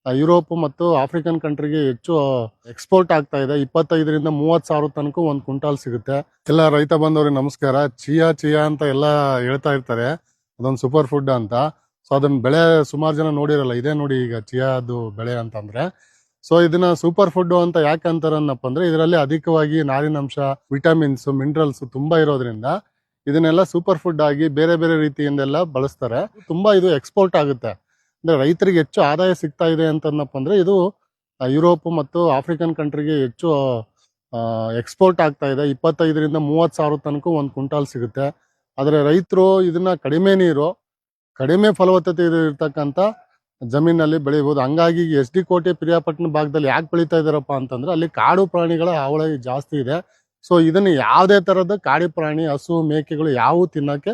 Europe ಮತ್ತು African ಕಂಟ್ರಿಗೆ ಹೆಚ್ಚು export ಆಗ್ತಾ ಇದೆ. 25ರಿಂದ 30 ಸಾವಿರ ತನಕ ಒಂದು ಕ್ವಿಂಟಾಲ್ ಸಿಗುತ್ತೆ. ಎಲ್ಲ ರೈತ ಬಂದವ್ರಿಗೆ ನಮಸ್ಕಾರ. ಚಿಯಾ ಚಿಯಾ ಅಂತ ಎಲ್ಲ ಹೇಳ್ತಾ ಇರ್ತಾರೆ, ಅದೊಂದು ಸೂಪರ್ ಫುಡ್ ಅಂತ. ಸೊ ಅದನ್ನ ಬೆಳೆ ಸುಮಾರು ಜನ ನೋಡಿರಲ್ಲ. ಇದೇ ನೋಡಿ ಈಗ ಚಿಯಾದು ಬೆಳೆ ಅಂತಂದ್ರೆ. ಸೊ ಇದನ್ನ ಸೂಪರ್ ಫುಡ್ ಅಂತ ಯಾಕೆ ಅಂತಾರನ್ನಪ್ಪ ಅಂದ್ರೆ ಇದರಲ್ಲಿ ಅಧಿಕವಾಗಿ ನಾರಿನಂಶ, ವಿಟಮಿನ್ಸ್, ಮಿನರಲ್ಸ್ ತುಂಬಾ ಇರೋದ್ರಿಂದ ಇದನ್ನೆಲ್ಲ ಸೂಪರ್ ಫುಡ್ ಆಗಿ ಬೇರೆ ಬೇರೆ ರೀತಿಯಿಂದೆಲ್ಲ ಬಳಸ್ತಾರೆ. ತುಂಬಾ ಇದು ಎಕ್ಸ್ಪೋರ್ಟ್ ಆಗುತ್ತೆ. ಅಂದ್ರೆ ರೈತರಿಗೆ ಹೆಚ್ಚು ಆದಾಯ ಸಿಗ್ತಾ ಇದೆ ಅಂತಂದಪ್ಪ ಅಂದ್ರೆ ಇದು ಯುರೋಪ್ ಮತ್ತು ಆಫ್ರಿಕನ್ ಕಂಟ್ರಿಗೆ ಹೆಚ್ಚು ಎಕ್ಸ್ಪೋರ್ಟ್ ಆಗ್ತಾ ಇದೆ. 25ರಿಂದ 30 ಸಾವಿರ ತನಕ ಒಂದು ಕ್ವಿಂಟಾಲ್ ಸಿಗುತ್ತೆ. ಆದ್ರೆ ರೈತರು ಇದನ್ನ ಕಡಿಮೆ ನೀರು, ಕಡಿಮೆ ಫಲವತ್ತತೆ ಇರ್ತಕ್ಕಂಥ ಜಮೀನಲ್ಲಿ ಬೆಳಿಬಹುದು. ಹಂಗಾಗಿ SD ಕೋಟೆ, ಪಿರಿಯಾಪಟ್ಟಣ ಭಾಗದಲ್ಲಿ ಯಾಕೆ ಬೆಳೀತಾ ಇದಾರಪ್ಪ ಅಂತಂದ್ರೆ ಅಲ್ಲಿ ಕಾಡು ಪ್ರಾಣಿಗಳ ಹಾವಳಿ ಜಾಸ್ತಿ ಇದೆ. ಸೊ ಇದನ್ನ ಯಾವುದೇ ತರದ ಕಾಡು ಪ್ರಾಣಿ, ಹಸು, ಮೇಕೆಗಳು ಯಾವು ತಿನ್ನಕ್ಕೆ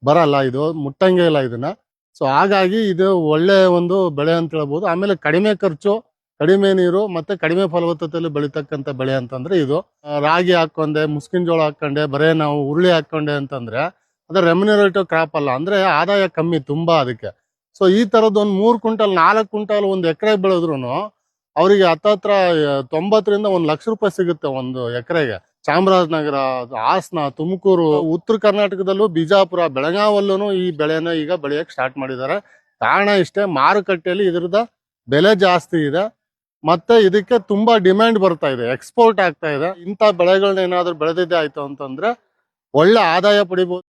ಬರಲ್ಲ, ಇದು ಮುಟ್ಟಂಗೆ ಇಲ್ಲ ಇದನ್ನ. ಸೊ ಹಾಗಾಗಿ ಇದು ಒಳ್ಳೆ ಒಂದು ಬೆಳೆ ಅಂತ ಹೇಳ್ಬೋದು. ಆಮೇಲೆ ಕಡಿಮೆ ಖರ್ಚು, ಕಡಿಮೆ ನೀರು ಮತ್ತೆ ಕಡಿಮೆ ಫಲವತ್ತತೆಯಲ್ಲಿ ಬೆಳೀತಕ್ಕಂಥ ಬೆಳೆ ಅಂತಂದ್ರೆ ಇದು. ರಾಗಿ ಹಾಕೊಂಡೆ, ಮುಸ್ಕಿನ ಜೋಳ ಹಾಕೊಂಡೆ, ಬರೇ ನಾವು ಹುರುಳಿ ಹಾಕೊಂಡೆ ಅಂತಂದ್ರೆ ಅದು ರೆಮ್ಯುನರೇಟಿವ್ ಕ್ರಾಪ್ ಅಲ್ಲ, ಅಂದ್ರೆ ಆದಾಯ ಕಮ್ಮಿ ತುಂಬಾ ಅದಕ್ಕೆ. ಸೊ ಈ ತರದ್ ಒಂದು 3 ಕ್ವಿಂಟಲ್ 4 ಕ್ವಿಂಟಲ್ ಒಂದು ಎಕರೆ ಬೆಳೆದ್ರು ಅವರಿಗೆ ಹತ್ತತ್ರ 90ರಿಂದ 1 ಲಕ್ಷ ರೂಪಾಯಿ ಸಿಗುತ್ತೆ ಒಂದು ಎಕರೆಗೆ. ಚಾಮರಾಜನಗರ, ಹಾಸನ, ತುಮಕೂರು, ಉತ್ತರ ಕರ್ನಾಟಕದಲ್ಲೂ, ಬಿಜಾಪುರ, ಬೆಳಗಾವಲ್ಲೂ ಈ ಬೆಳೆನ ಈಗ ಬೆಳೆಯಕ್ಕೆ ಸ್ಟಾರ್ಟ್ ಮಾಡಿದ್ದಾರೆ. ಕಾರಣ ಇಷ್ಟೇ, ಮಾರುಕಟ್ಟೆಯಲ್ಲಿ ಇದ್ರದ ಬೆಲೆ ಜಾಸ್ತಿ ಇದೆ, ಮತ್ತೆ ಇದಕ್ಕೆ ತುಂಬಾ ಡಿಮ್ಯಾಂಡ್ ಬರ್ತಾ ಇದೆ, ಎಕ್ಸ್ಪೋರ್ಟ್ ಆಗ್ತಾ ಇದೆ. ಇಂಥ ಬೆಳೆಗಳನ್ನ ಏನಾದ್ರು ಬೆಳೆದಿದ್ದೆ ಆಯ್ತು ಅಂತಂದ್ರೆ ಒಳ್ಳೆ ಆದಾಯ ಪಡಿಬಹುದು.